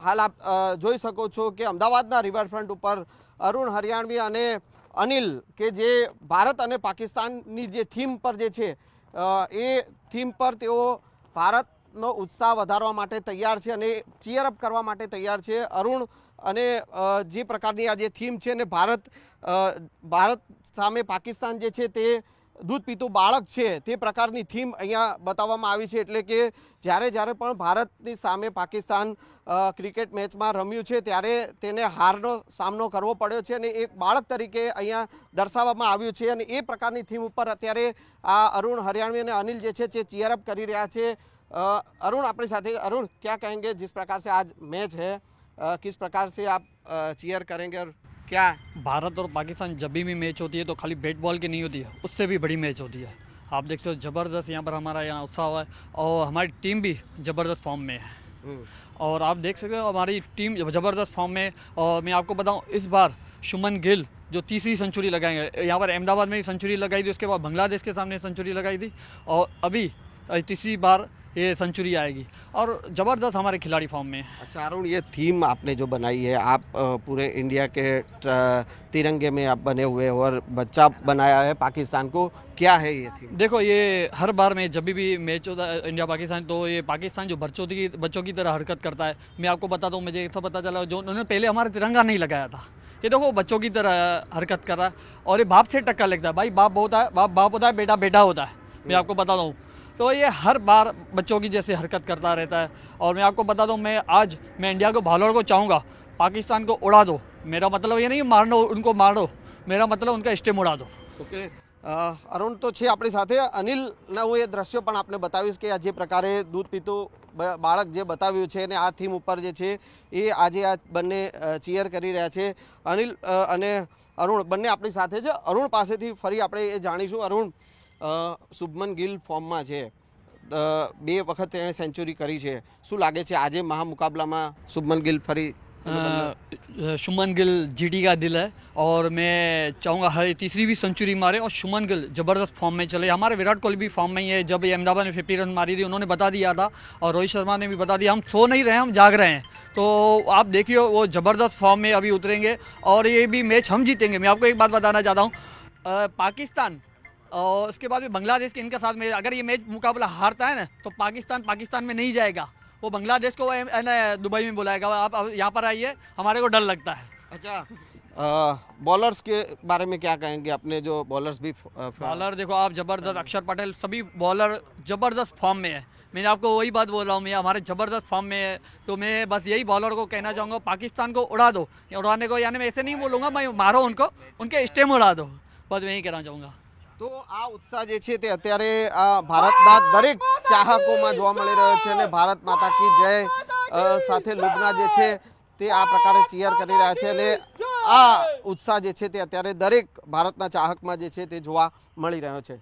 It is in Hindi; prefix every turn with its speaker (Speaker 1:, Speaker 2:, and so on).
Speaker 1: હાલ આપ જોઈ શકો છો કે અમદાવાદના રિવરફ્રન્ટ ઉપર અરુણ હરિયાણવી અને અનિલ કે જે ભારત અને પાકિસ્તાનની જે થીમ પર જે છે એ થીમ પર તેઓ ભારતનો ઉત્સાહ વધારવા માટે તૈયાર છે અને ચીયરઅપ કરવા માટે તૈયાર છે। અરુણ અને જે પ્રકારની આ જે થીમ છે ને ભારત સામે પાકિસ્તાન જે છે તે दूध पीतुं बाळक छे ते प्रकारनी थीम अहींया बताववामां आवी छे। एटले के ज्यारे पण भारतनी सामे पाकिस्तान क्रिकेट मैचमां रम्युं छे त्यारे तेने हारनो सामनो करवो पड्यो छे अने एक बाळक तरीके अहींया दर्शाववामां आव्युं छे अने ए प्रकारनी थीम उपर अत्यारे आ अरुण हरियाणवी अने अनिल जे छे ते चीयरअप करी रह्या छे। अरुण अपनी साथे, अरुण क्या कहेंगे जिस प्रकार से आज मैच है, किस प्रकार से आप चीयर करेंगे और क्या?
Speaker 2: भारत और पाकिस्तान जब भी मैच होती है तो खाली बैट बॉल की नहीं होती है, उससे भी बड़ी मैच होती है। आप देख सकते हो ज़बरदस्त यहाँ पर हमारा यहाँ उत्साह हुआ है और हमारी टीम भी ज़बरदस्त फॉर्म में है। और आप देख सकते हो हमारी टीम ज़बरदस्त फॉर्म में। और मैं आपको बताऊँ इस बार शुभमन गिल जो तीसरी सेंचुरी लगाएंगे, यहाँ पर अहमदाबाद में ही सेंचुरी लगाई थी, उसके बाद बांग्लादेश के सामने सेंचुरी लगाई थी और अभी तीसरी बार ये सेंचुरी आएगी और ज़बरदस्त हमारे खिलाड़ी फॉर्म में।
Speaker 1: अच्छा अरुण, ये थीम आपने जो बनाई है, आप पूरे इंडिया के तिरंगे में आप बने हुए और बच्चा बनाया है पाकिस्तान को, क्या है ये थीम?
Speaker 2: देखो ये हर बार में जब भी मैच होता है इंडिया पाकिस्तान तो ये पाकिस्तान जो बच्चों की तरह हरकत करता है। मैं आपको बता दूं, मुझे ऐसा पता चला जो उन्होंने पहले हमारा तिरंगा नहीं लगाया था, ये देखो बच्चों की तरह हरकत कर रहा है और ये बाप से टक्कर लगता है। भाई बाप होता है, बाप होता है, बेटा बेटा होता है। मैं आपको बता दूँ तो ये हर बार बच्चों की जैसे हरकत करता रहता है। और मैं आपको बता दूं मैं इंडिया को भालौड़ को चाहूँगा पाकिस्तान को उड़ा दो। मेरा मतलब ये नहीं मारनो उनको मारो, मेरा मतलब उनका स्टेम उड़ा दो।
Speaker 1: ओके अरुण तो छे अपनी साथे। अनिलना हूँ ये दृश्यों पण आपने बतावीश के आ जे प्रकारे दूध पीतुं बाळक जे बताव्युं छे ने आ थीम उपर जे छे ए आजे आ बंने चीयर करी रह्या छे। अनिल अने अरुण बंने आपणी साथे छे। अरुण पासेथी फरी आपणे ए जाणीशुं। अरुण, શુભમન ગિલ ફોર્મમાં છે, 2 વખત તેણે સેન્ચુરી કરી છે, શું લાગે છે આજે મહામુકાબલામાં શુભમન ગિલ ફરી?
Speaker 2: शुभमन गिल जीटी का दिल है और मैं चाहूँगा हर तीसरी भी सेंचुरी मारे और शुभमन गिल ज़बरदस्त फॉर्म में चले। हमारे विराट कोहली भी फॉर्म में ही है। जब ये अहमदाबाद में 50 रन मारी थी उन्होंने बता दिया था और रोहित शर्मा ने भी बता दिया हम सो नहीं रहे हैं, हम जाग रहे हैं। तो आप देखिए वो ज़बरदस्त फॉर्म में अभी उतरेंगे और ये भी मैच हम जीतेंगे। मैं आपको एक बात बताना चाहता हूँ, पाकिस्तान और उसके बाद भी बांग्लादेश के इनके साथ में अगर ये मैच मुकाबला हारता है ना तो पाकिस्तान में नहीं जाएगा, वो बांग्लादेश को दुबई में बुलाएगा। आप यहाँ पर आइए, हमारे को डर लगता है।
Speaker 1: अच्छा बॉलर्स के बारे में क्या कहेंगे? अपने जो बॉलर्स भी
Speaker 2: बॉलर देखो आप ज़बरदस्त, अक्षर पटेल सभी बॉलर ज़बरदस्त फॉर्म में है। मैंने आपको वही बात बोल रहा हूँ, मैं हमारे ज़बरदस्त फॉर्म में है। तो मैं बस यही बॉलर को कहना चाहूँगा पाकिस्तान को उड़ा दो। उड़ाने को यानी मैं ऐसे नहीं बोलूँगा मैं मारो उनको, उनके स्टेम उड़ा दो, बस मैं यही कहना चाहूँगा।
Speaker 1: तो आ उत्साह जे छे ते अत्यारे भारतना दरेक चाहकोमां जोवा मळी रह्यो छे अने भारत माता की जय साथे लुबना जे छे ते आ प्रकारे चीयर करी रह्या छे अने आ उत्साह जे छे ते अत्यारे दरेक भारतना चाहकमां जे छे ते जोवा मळी रह्यो छे।